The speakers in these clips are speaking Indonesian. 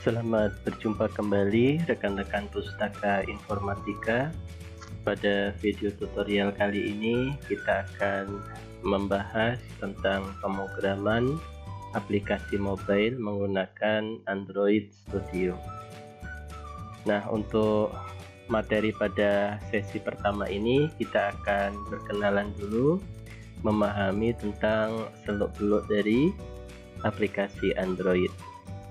Selamat berjumpa kembali rekan-rekan Pustaka Informatika. Pada video tutorial kali ini kita akan membahas tentang pemrograman aplikasi mobile menggunakan Android Studio. Nah, untuk materi pada sesi pertama ini kita akan berkenalan dulu, memahami tentang seluk-beluk dari aplikasi Android.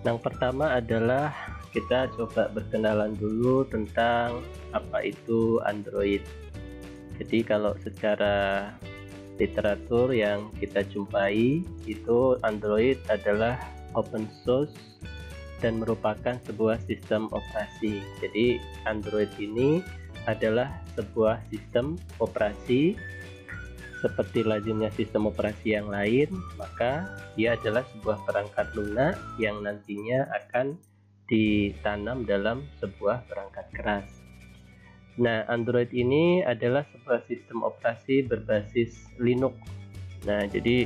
Yang pertama adalah kita coba berkenalan dulu tentang apa itu Android. Jadi kalau secara literatur yang kita jumpai itu Android adalah open source dan merupakan sebuah sistem operasi. Jadi Android ini adalah sebuah sistem operasi seperti lazimnya sistem operasi yang lain, maka dia adalah sebuah perangkat lunak yang nantinya akan ditanam dalam sebuah perangkat keras. Nah, Android ini adalah sebuah sistem operasi berbasis Linux. Nah, jadi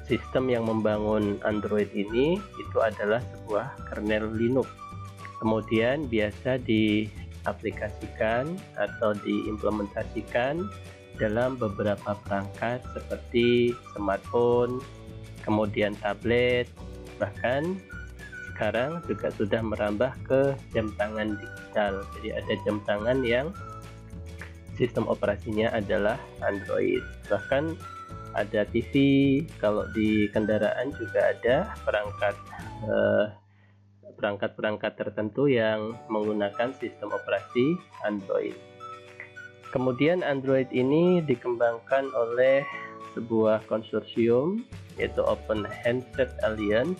sistem yang membangun Android ini itu adalah sebuah kernel Linux. Kemudian biasa diaplikasikan atau diimplementasikan dalam beberapa perangkat seperti smartphone, kemudian tablet, bahkan sekarang juga sudah merambah ke jam tangan digital. Jadi ada jam tangan yang sistem operasinya adalah Android. Bahkan ada TV, kalau di kendaraan juga ada perangkat tertentu yang menggunakan sistem operasi Android. Kemudian Android ini dikembangkan oleh sebuah konsorsium yaitu Open Handset Alliance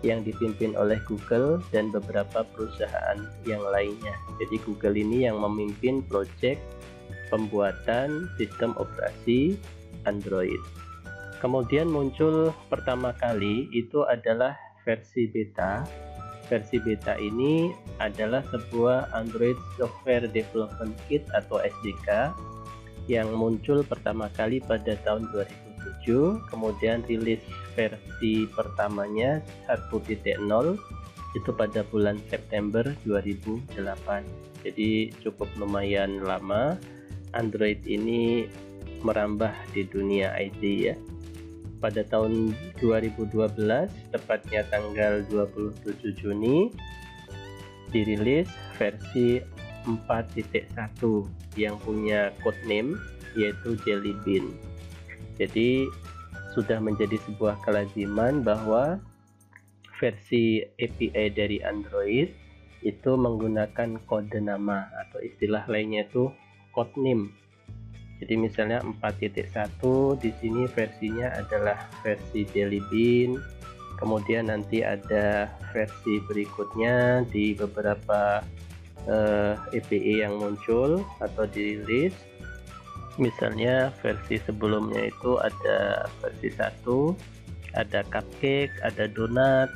yang dipimpin oleh Google dan beberapa perusahaan yang lainnya. Jadi Google ini yang memimpin proyek pembuatan sistem operasi Android. Kemudian muncul pertama kali itu adalah versi beta. Versi beta ini adalah sebuah Android Software Development Kit atau SDK yang muncul pertama kali pada tahun 2007, kemudian rilis versi pertamanya 1.0 itu pada bulan September 2008. Jadi cukup lumayan lama Android ini merambah di dunia IT ya. Pada tahun 2012, tepatnya tanggal 27 Juni, dirilis versi 4.1 yang punya codename yaitu Jelly Bean. Jadi sudah menjadi sebuah kelaziman bahwa versi API dari Android itu menggunakan kode nama atau istilah lainnya itu codename. Jadi misalnya 4.1 di sini versinya adalah versi Jelly Bean. Kemudian nanti ada versi berikutnya di beberapa API yang muncul atau dirilis. Misalnya versi sebelumnya itu ada versi 1, ada cupcake, ada donut.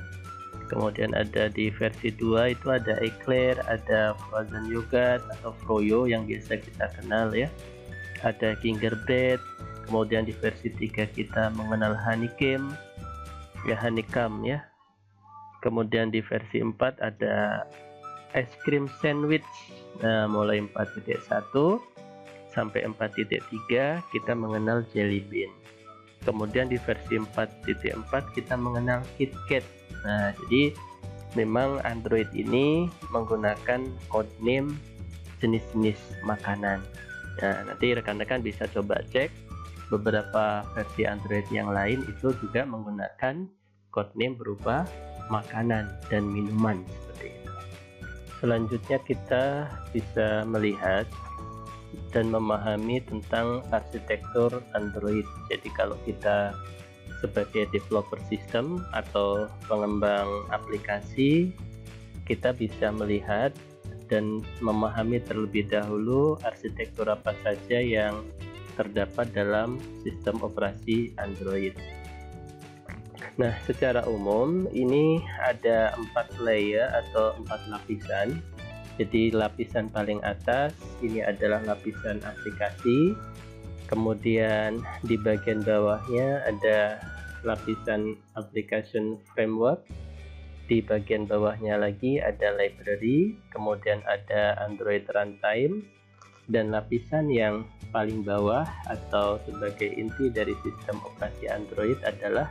Kemudian ada di versi 2 itu ada eclair, ada frozen yogurt atau froyo yang biasa kita kenal ya. Ada gingerbread, kemudian di versi 3 kita mengenal honeycomb ya. Kemudian di versi 4 ada ice cream sandwich. Nah, mulai 4.1 sampai 4.3 kita mengenal jelly bean. Kemudian di versi 4.4 kita mengenal KitKat. Nah, jadi memang Android ini menggunakan codename jenis-jenis makanan. Nah, nanti rekan-rekan bisa coba cek beberapa versi Android yang lain itu juga menggunakan codename berupa makanan dan minuman seperti itu. Selanjutnya kita bisa melihat dan memahami tentang arsitektur Android. Jadi kalau kita sebagai developer sistem atau pengembang aplikasi, kita bisa melihat dan memahami terlebih dahulu arsitektur apa saja yang terdapat dalam sistem operasi Android. Nah, secara umum ini ada 4 layer atau 4 lapisan. Jadi lapisan paling atas ini adalah lapisan aplikasi, kemudian di bagian bawahnya ada lapisan application framework, Di bagian bawahnya lagi ada library, kemudian ada Android Runtime, dan lapisan yang paling bawah atau sebagai inti dari sistem operasi Android adalah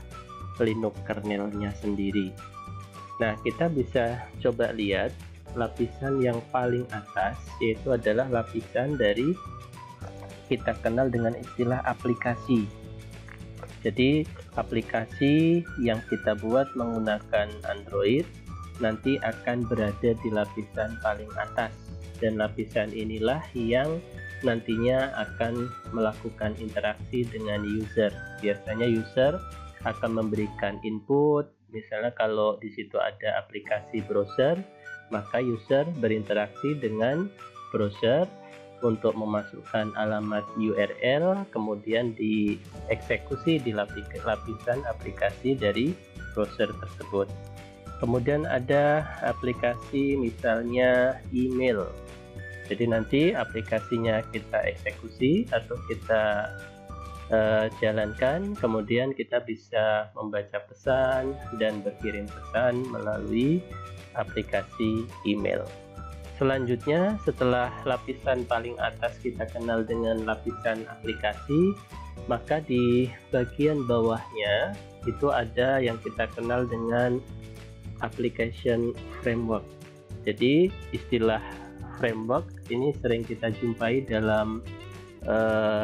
Linux kernelnya sendiri. Nah, kita bisa coba lihat lapisan yang paling atas, yaitu adalah lapisan dari kita kenal dengan istilah aplikasi. Jadi aplikasi yang kita buat menggunakan Android nanti akan berada di lapisan paling atas, dan lapisan inilah yang nantinya akan melakukan interaksi dengan user. Biasanya user akan memberikan input, misalnya kalau di situ ada aplikasi browser, maka user berinteraksi dengan browser untuk memasukkan alamat URL, kemudian dieksekusi di lapisan aplikasi dari browser tersebut. Kemudian ada aplikasi misalnya email. Jadi nanti aplikasinya kita eksekusi atau kita jalankan, kemudian kita bisa membaca pesan dan berkirim pesan melalui aplikasi email. Selanjutnya, setelah lapisan paling atas kita kenal dengan lapisan aplikasi, maka di bagian bawahnya itu ada yang kita kenal dengan application framework. Jadi istilah framework ini sering kita jumpai dalam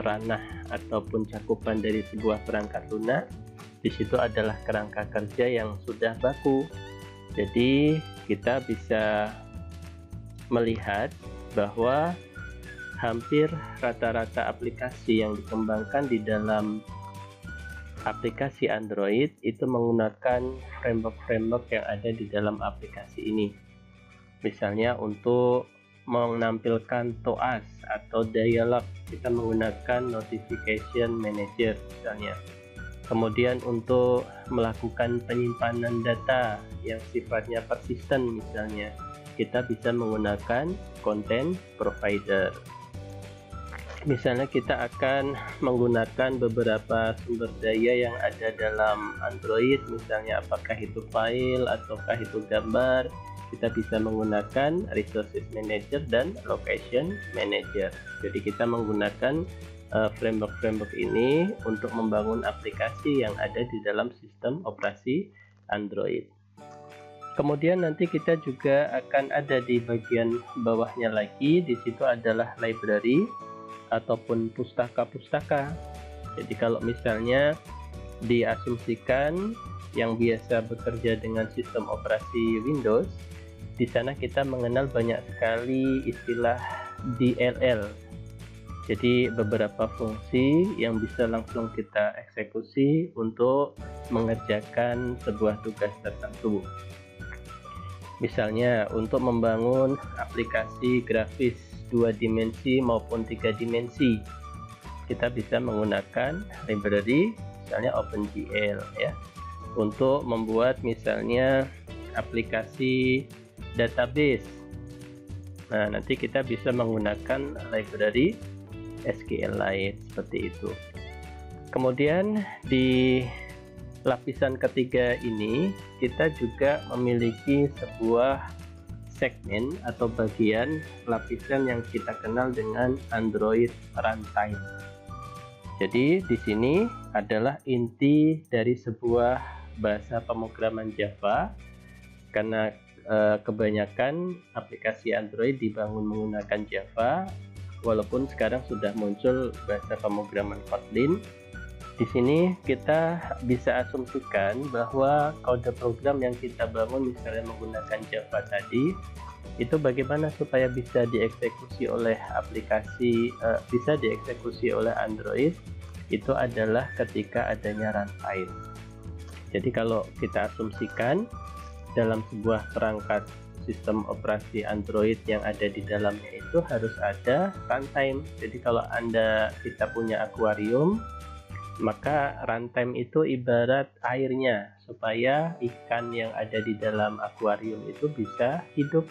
ranah ataupun cakupan dari sebuah perangkat lunak. Di situ adalah kerangka kerja yang sudah baku. Jadi kita bisa melihat bahwa hampir rata-rata aplikasi yang dikembangkan di dalam aplikasi Android itu menggunakan framework-framework yang ada di dalam aplikasi ini. Misalnya untuk menampilkan TOAS atau dialog, kita menggunakan notification manager misalnya. Kemudian untuk melakukan penyimpanan data yang sifatnya persisten misalnya, kita bisa menggunakan content provider. Misalnya kita akan menggunakan beberapa sumber daya yang ada dalam Android, misalnya apakah itu file ataukah itu gambar, kita bisa menggunakan resources manager dan location manager. Jadi kita menggunakan framework-framework ini untuk membangun aplikasi yang ada di dalam sistem operasi Android. Kemudian nanti kita juga akan ada di bagian bawahnya lagi, di situ adalah library ataupun pustaka-pustaka. Jadi kalau misalnya diasumsikan yang biasa bekerja dengan sistem operasi Windows, di sana kita mengenal banyak sekali istilah DLL. Jadi beberapa fungsi yang bisa langsung kita eksekusi untuk mengerjakan sebuah tugas tertentu. Misalnya untuk membangun aplikasi grafis 2 dimensi maupun 3 dimensi, kita bisa menggunakan library misalnya OpenGL ya. Untuk membuat misalnya aplikasi database, nah nanti kita bisa menggunakan library SQLite seperti itu. Kemudian di lapisan ketiga ini kita juga memiliki sebuah segmen atau bagian lapisan yang kita kenal dengan Android Runtime. Jadi di sini adalah inti dari sebuah bahasa pemrograman Java, karena kebanyakan aplikasi Android dibangun menggunakan Java, walaupun sekarang sudah muncul bahasa pemrograman Kotlin. Di sini kita bisa asumsikan bahwa kode program yang kita bangun misalnya menggunakan Java tadi, itu bagaimana supaya bisa dieksekusi oleh aplikasi, bisa dieksekusi oleh Android, itu adalah ketika adanya runtime. Jadi kalau kita asumsikan dalam sebuah perangkat sistem operasi Android yang ada di dalamnya itu harus ada runtime. Jadi kalau kita punya akuarium, maka runtime itu ibarat airnya, supaya ikan yang ada di dalam akuarium itu bisa hidup.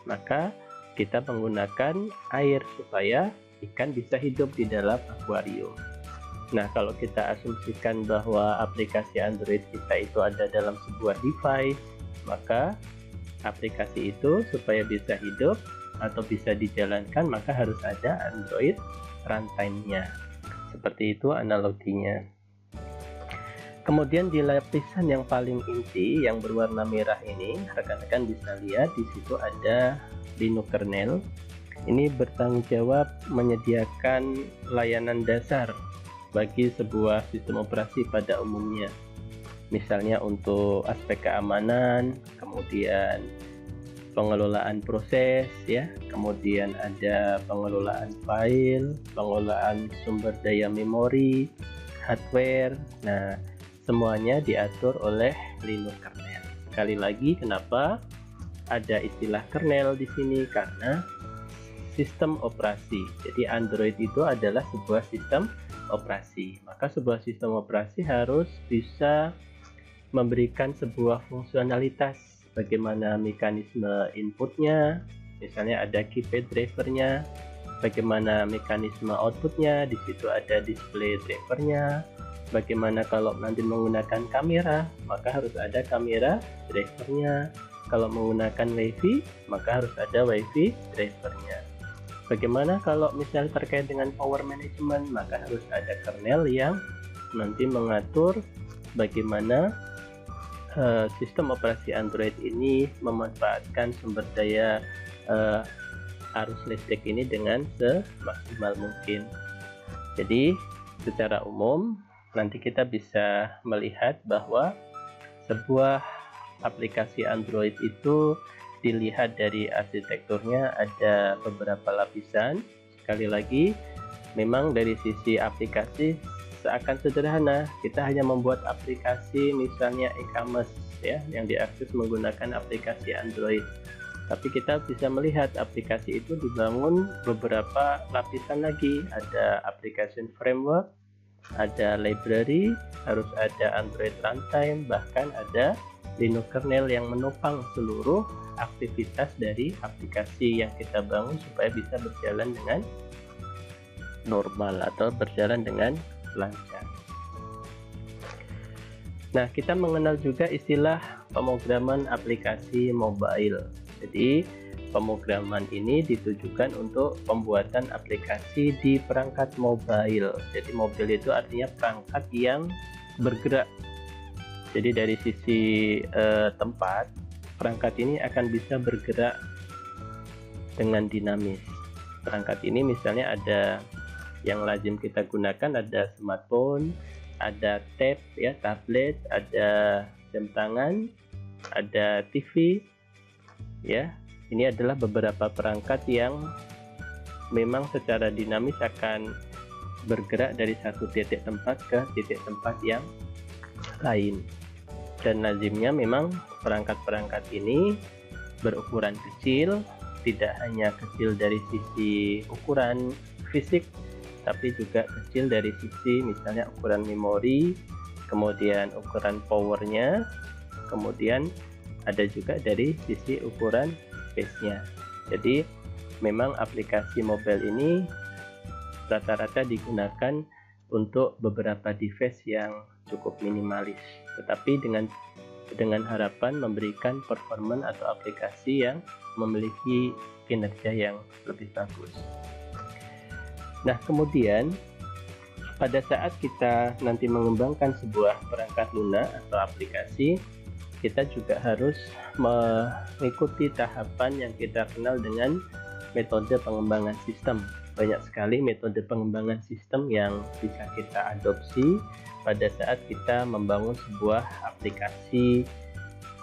Maka kita menggunakan air supaya ikan bisa hidup di dalam akuarium. Nah, kalau kita asumsikan bahwa aplikasi Android kita itu ada dalam sebuah device, maka aplikasi itu supaya bisa hidup atau bisa dijalankan maka harus ada Android runtime-nya. Seperti itu analoginya. Kemudian di lapisan yang paling inti yang berwarna merah ini, rekan-rekan bisa lihat di situ ada Linux kernel. Ini bertanggung jawab menyediakan layanan dasar bagi sebuah sistem operasi pada umumnya. Misalnya untuk aspek keamanan, kemudian pengelolaan proses ya, kemudian ada pengelolaan file, pengelolaan sumber daya memori, hardware. Nah, semuanya diatur oleh Linux kernel. Sekali lagi, kenapa ada istilah kernel di sini? Karena sistem operasi. Jadi Android itu adalah sebuah sistem operasi. Maka sebuah sistem operasi harus bisa memberikan sebuah fungsionalitas. Bagaimana mekanisme inputnya, misalnya ada keypad drivernya, bagaimana mekanisme outputnya, di situ ada display drivernya. Bagaimana kalau nanti menggunakan kamera, maka harus ada kamera drivernya. Kalau menggunakan WiFi, maka harus ada WiFi drivernya. Bagaimana kalau misalnya terkait dengan power management, maka harus ada kernel yang nanti mengatur bagaimana sistem operasi Android ini memanfaatkan sumber daya arus listrik ini dengan semaksimal mungkin. Jadi secara umum nanti kita bisa melihat bahwa sebuah aplikasi Android itu dilihat dari arsitekturnya ada beberapa lapisan. Sekali lagi, memang dari sisi aplikasi seakan sederhana, kita hanya membuat aplikasi misalnya e-commerce ya yang diakses menggunakan aplikasi Android. Tapi kita bisa melihat aplikasi itu dibangun beberapa lapisan lagi. Ada application framework, ada library, harus ada Android runtime, bahkan ada Linux kernel yang menopang seluruh aktivitas dari aplikasi yang kita bangun supaya bisa berjalan dengan normal atau berjalan dengan lancar. Nah, kita mengenal juga istilah pemrograman aplikasi mobile. Jadi, pemrograman ini ditujukan untuk pembuatan aplikasi di perangkat mobile. Jadi, mobile itu artinya perangkat yang bergerak. Jadi, dari sisi tempat, perangkat ini akan bisa bergerak dengan dinamis. Perangkat ini misalnya ada yang lazim kita gunakan, ada smartphone, ada tab ya, tablet, ada jam tangan, ada TV ya. Ini adalah beberapa perangkat yang memang secara dinamis akan bergerak dari satu titik tempat ke titik tempat yang lain. Dan lazimnya memang perangkat-perangkat ini berukuran kecil, tidak hanya kecil dari sisi ukuran fisik, tapi juga kecil dari sisi misalnya ukuran memori, kemudian ukuran powernya, kemudian ada juga dari sisi ukuran space-nya. Jadi memang aplikasi mobile ini rata-rata digunakan untuk beberapa device yang cukup minimalis, tetapi dengan harapan memberikan performance atau aplikasi yang memiliki kinerja yang lebih bagus. Nah, kemudian pada saat kita nanti mengembangkan sebuah perangkat lunak atau aplikasi, kita juga harus mengikuti tahapan yang kita kenal dengan metode pengembangan sistem. Banyak sekali metode pengembangan sistem yang bisa kita adopsi pada saat kita membangun sebuah aplikasi.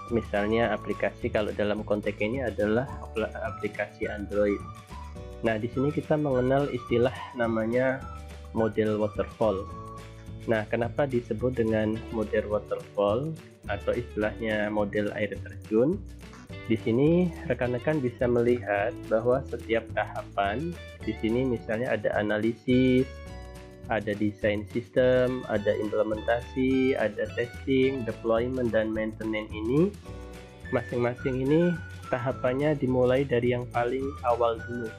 Misalnya aplikasi kalau dalam konteks ini adalah aplikasi Android. Nah, di sini kita mengenal istilah namanya model waterfall. Nah, kenapa disebut dengan model waterfall atau istilahnya model air terjun? Di sini rekan-rekan bisa melihat bahwa setiap tahapan di sini misalnya ada analisis, ada desain sistem, ada implementasi, ada testing, deployment, dan maintenance. Ini masing-masing ini tahapannya dimulai dari yang paling awal dulu,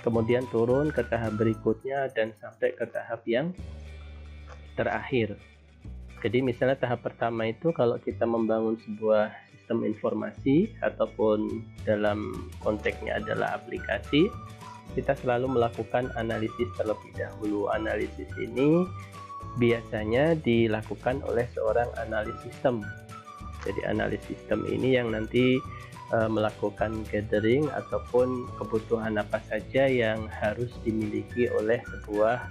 kemudian turun ke tahap berikutnya dan sampai ke tahap yang terakhir. Jadi misalnya tahap pertama itu kalau kita membangun sebuah sistem informasi ataupun dalam konteksnya adalah aplikasi, kita selalu melakukan analisis terlebih dahulu. Analisis ini biasanya dilakukan oleh seorang analis sistem. Jadi analis sistem ini yang nanti melakukan gathering ataupun kebutuhan apa saja yang harus dimiliki oleh sebuah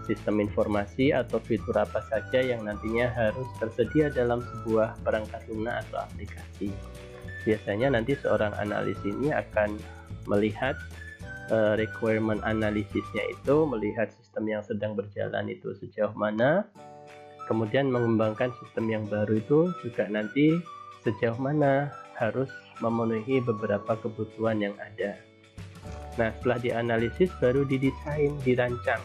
sistem informasi atau fitur apa saja yang nantinya harus tersedia dalam sebuah perangkat lunak atau aplikasi. Biasanya nanti seorang analis ini akan melihat requirement analisisnya itu, melihat sistem yang sedang berjalan itu sejauh mana, kemudian mengembangkan sistem yang baru itu juga nanti sejauh mana harus memenuhi beberapa kebutuhan yang ada. Nah, setelah dianalisis baru didesain, dirancang.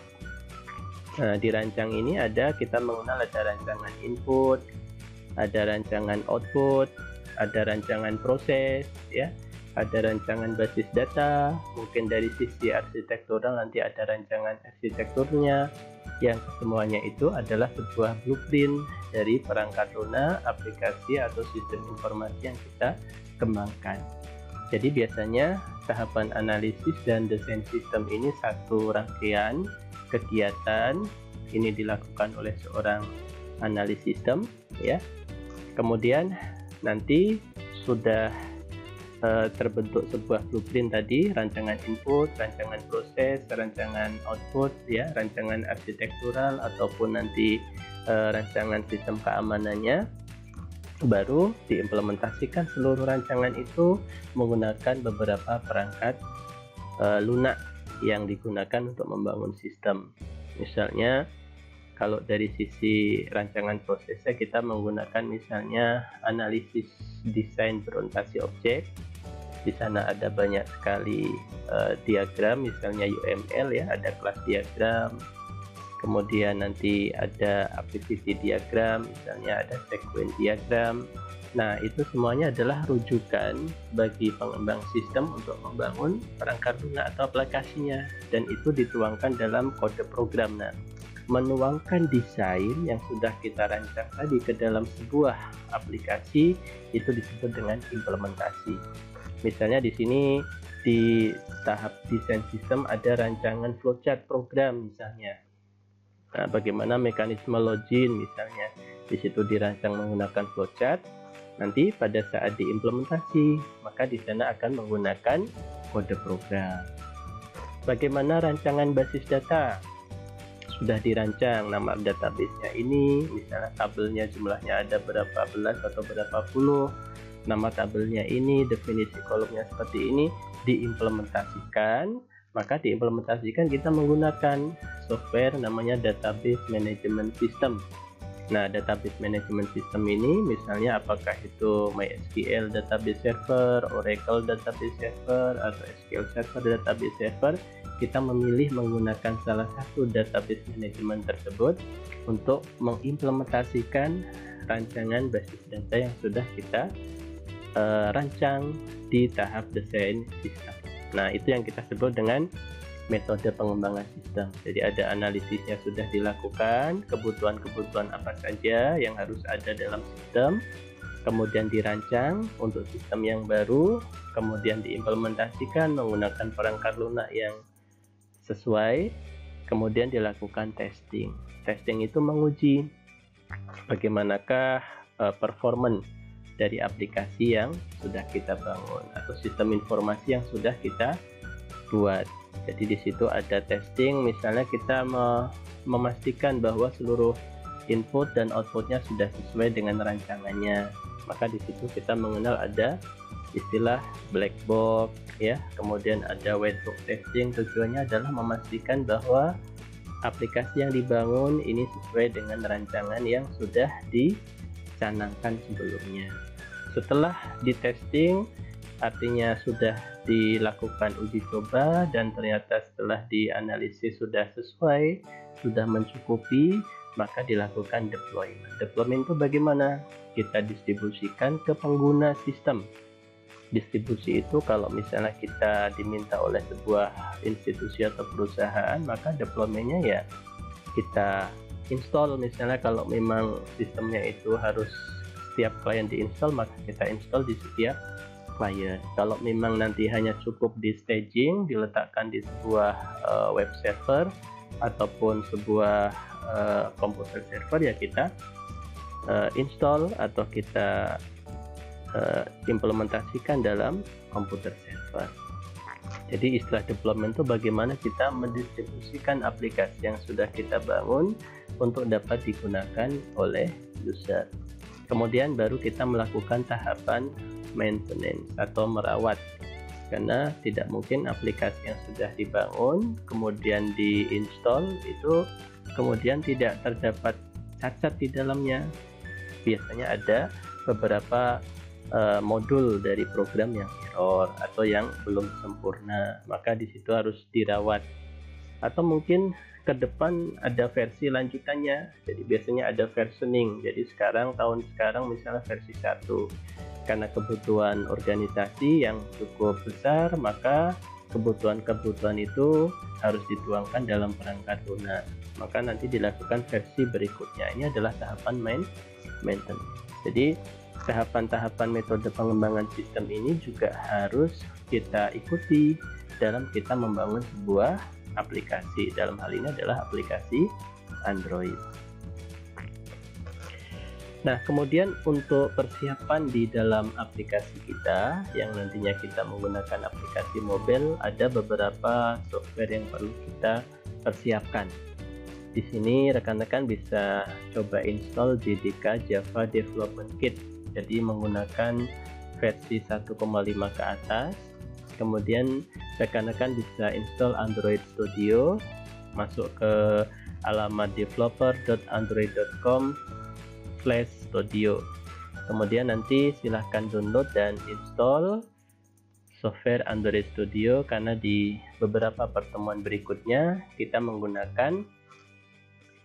Nah, di rancang ini kita mengenal ada rancangan input, ada rancangan output, ada rancangan proses, ya, ada rancangan basis data. Mungkin dari sisi arsitektural nanti ada rancangan arsitekturnya, yang semuanya itu adalah sebuah blueprint dari perangkat lunak, aplikasi atau sistem informasi yang kita kembangkan. Jadi biasanya tahapan analisis dan desain sistem ini satu rangkaian kegiatan, ini dilakukan oleh seorang analis sistem, ya. Kemudian nanti sudah terbentuk sebuah blueprint tadi, rancangan input, rancangan proses, rancangan output, ya, rancangan arsitektural ataupun nanti rancangan sistem keamanannya, baru diimplementasikan seluruh rancangan itu menggunakan beberapa perangkat lunak yang digunakan untuk membangun sistem. Misalnya kalau dari sisi rancangan prosesnya kita menggunakan misalnya analisis desain berorientasi objek. Di sana ada banyak sekali diagram, misalnya UML, ya, ada kelas diagram, kemudian nanti ada activity diagram, misalnya ada sequence diagram. Nah, itu semuanya adalah rujukan bagi pengembang sistem untuk membangun perangkat lunak atau aplikasinya, dan itu dituangkan dalam kode program. Nah, menuangkan desain yang sudah kita rancang tadi ke dalam sebuah aplikasi itu disebut dengan implementasi. Misalnya di sini di tahap desain sistem ada rancangan flowchart program misalnya. Nah, bagaimana mekanisme login misalnya, di situ dirancang menggunakan flowchart. Nanti pada saat diimplementasi, maka di sana akan menggunakan kode program. Bagaimana rancangan basis data? Sudah dirancang nama database-nya ini, misalnya tabelnya jumlahnya ada berapa belas atau berapa puluh, nama tabelnya ini, definisi kolomnya seperti ini, diimplementasikan. Maka diimplementasikan kita menggunakan software namanya database management system. Nah, database management system ini misalnya apakah itu MySQL database server, Oracle database server, atau SQL server database server, kita memilih menggunakan salah satu database management tersebut untuk mengimplementasikan rancangan basis data yang sudah kita rancang di tahap desain sistem. Nah, itu yang kita sebut dengan metode pengembangan sistem. Jadi ada analisisnya sudah dilakukan, kebutuhan-kebutuhan apa saja yang harus ada dalam sistem, kemudian dirancang untuk sistem yang baru, kemudian diimplementasikan menggunakan perangkat lunak yang sesuai, kemudian dilakukan testing. Testing itu menguji bagaimanakah performance dari aplikasi yang sudah kita bangun atau sistem informasi yang sudah kita buat. Jadi di situ ada testing, misalnya kita memastikan bahwa seluruh input dan outputnya sudah sesuai dengan rancangannya. Maka di situ kita mengenal ada istilah black box, ya. Kemudian ada white box testing. Tujuannya adalah memastikan bahwa aplikasi yang dibangun ini sesuai dengan rancangan yang sudah dicanangkan sebelumnya. Setelah di testing, artinya sudah dilakukan uji coba dan ternyata setelah dianalisis sudah sesuai, sudah mencukupi, maka dilakukan deployment. Deployment itu bagaimana? Kita distribusikan ke pengguna sistem. Distribusi itu kalau misalnya kita diminta oleh sebuah institusi atau perusahaan, maka deploymentnya ya kita install, misalnya kalau memang sistemnya itu harus setiap klien diinstal, maka kita install di setiap klien. Kalau memang nanti hanya cukup di staging, diletakkan di sebuah web server ataupun sebuah komputer server, ya kita install atau kita implementasikan dalam komputer server. Jadi istilah deployment itu bagaimana kita mendistribusikan aplikasi yang sudah kita bangun untuk dapat digunakan oleh user. Kemudian baru kita melakukan tahapan maintenance atau merawat, karena tidak mungkin aplikasi yang sudah dibangun kemudian diinstal itu kemudian tidak terdapat cacat di dalamnya. Biasanya ada beberapa modul dari program yang error atau yang belum sempurna, maka di situ harus dirawat. Atau mungkin ke depan ada versi lanjutannya, jadi biasanya ada versioning. Jadi tahun sekarang misalnya versi 1, karena kebutuhan organisasi yang cukup besar, maka kebutuhan itu harus dituangkan dalam perangkat lunak, maka nanti dilakukan versi berikutnya. Ini adalah tahapan maintenance. Jadi tahapan-tahapan metode pengembangan sistem ini juga harus kita ikuti dalam kita membangun sebuah aplikasi. Dalam hal ini adalah aplikasi Android. Nah, kemudian untuk persiapan di dalam aplikasi kita yang nantinya kita menggunakan aplikasi mobile, ada beberapa software yang perlu kita persiapkan. Di sini rekan-rekan bisa coba install JDK Java Development Kit. Jadi menggunakan versi 1,5 ke atas. Kemudian rekan-rekan bisa install Android Studio, masuk ke alamat developer.android.com/studio. Kemudian nanti silahkan download dan install software Android Studio, karena di beberapa pertemuan berikutnya kita menggunakan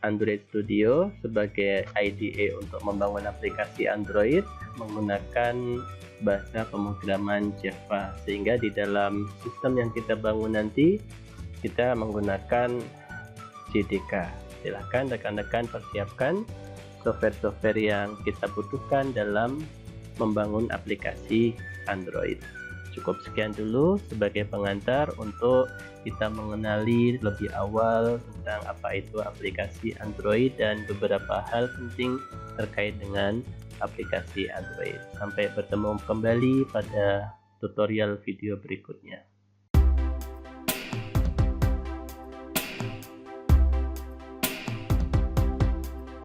Android Studio sebagai IDE untuk membangun aplikasi Android menggunakan bahasa pemrograman Java, sehingga di dalam sistem yang kita bangun nanti kita menggunakan JDK. Silahkan rekan-rekan persiapkan software-software yang kita butuhkan dalam membangun aplikasi Android. Cukup sekian dulu sebagai pengantar untuk kita mengenali lebih awal tentang apa itu aplikasi Android dan beberapa hal penting terkait dengan aplikasi Android. Sampai bertemu kembali pada tutorial video berikutnya.